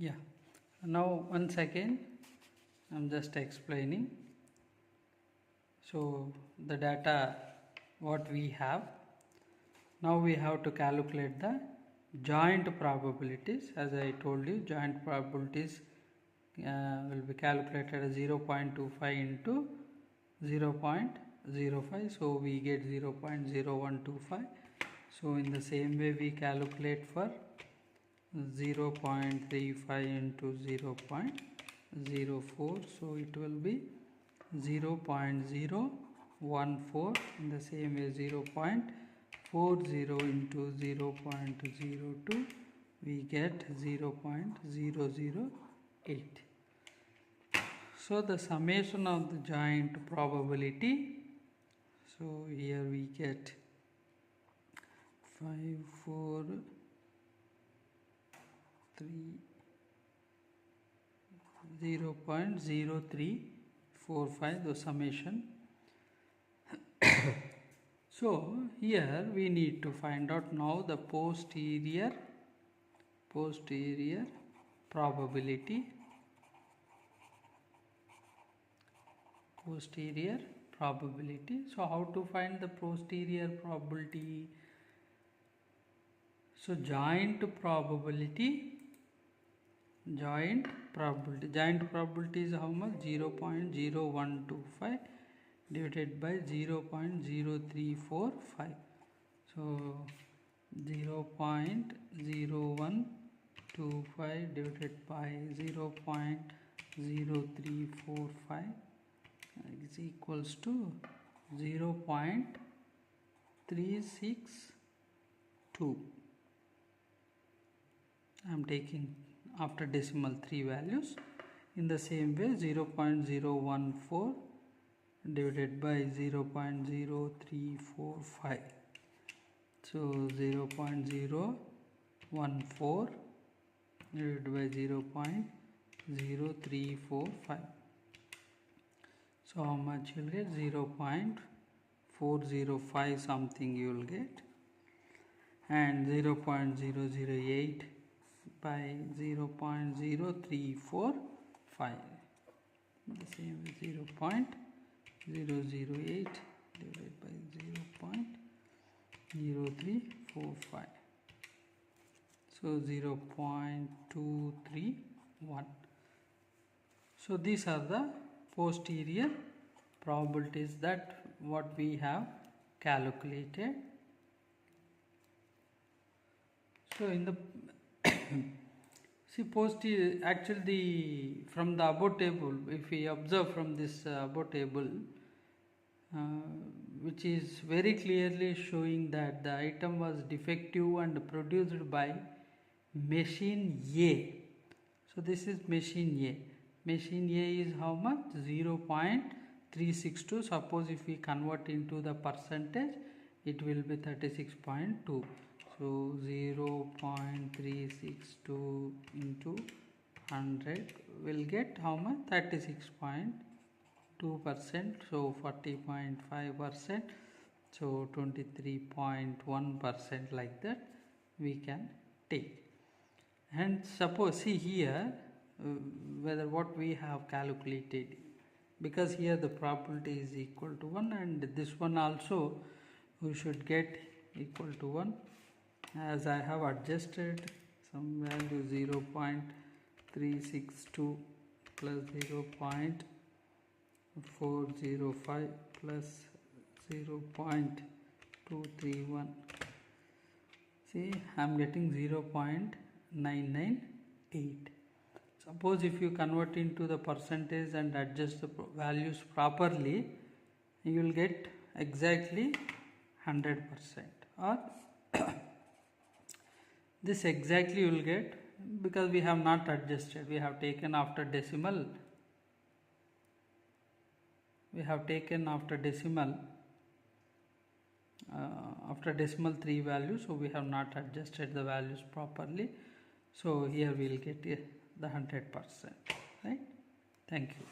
Yeah, now once again I'm just explaining. So the data what we have, now we have to calculate the joint probabilities. As I told you, joint probabilities will be calculated as 0.25 into 0.05, so we get 0.0125. so in the same way we calculate for 0.35 into 0.04, so it will be 0.014. in the same way 0.40 into 0.02, we get 0.008. so the summation of the joint probability, so here we get 5 4 3 0.0345, the summation. So here we need to find out now the posterior probability. So how to find the posterior probability? So joint probability is how much? 0.0125 divided by 0.0345. so 0.0125 divided by 0.0345 is equals to 0.362. I am taking after decimal 3 values. In the same way 0.014 divided by 0.0345, so 0.014 divided by 0.0345, so how much you will get? 0.405 something you will get, and 0.008 by 0.0345, the same as 0.008 divided by 0.0345, so 0.231. so these are the posterior probabilities that what we have calculated. So in the see posterior, actually from the above table, if we observe from this above table, which is very clearly showing that the item was defective and produced by machine A. So this is machine A. Machine A is how much? 0.362. Suppose if we convert into the percentage, it will be 36.2. So 0.362 into 100 will get how much? 36.2%. so 40.5%. so 23.1%, like that we can take. And suppose, see here whether what we have calculated, because here the probability is equal to 1, and this one also we should get equal to 1, as I have adjusted some value 0.362 plus 0.405 plus 0.231. see, I am getting 0.998. Suppose if you convert into the percentage and adjust the values properly, you will get exactly 100%, or this exactly you will get, because we have not adjusted, we have taken after decimal, after decimal 3 values, so we have not adjusted the values properly, so here we will get the 100%, right? Thank you.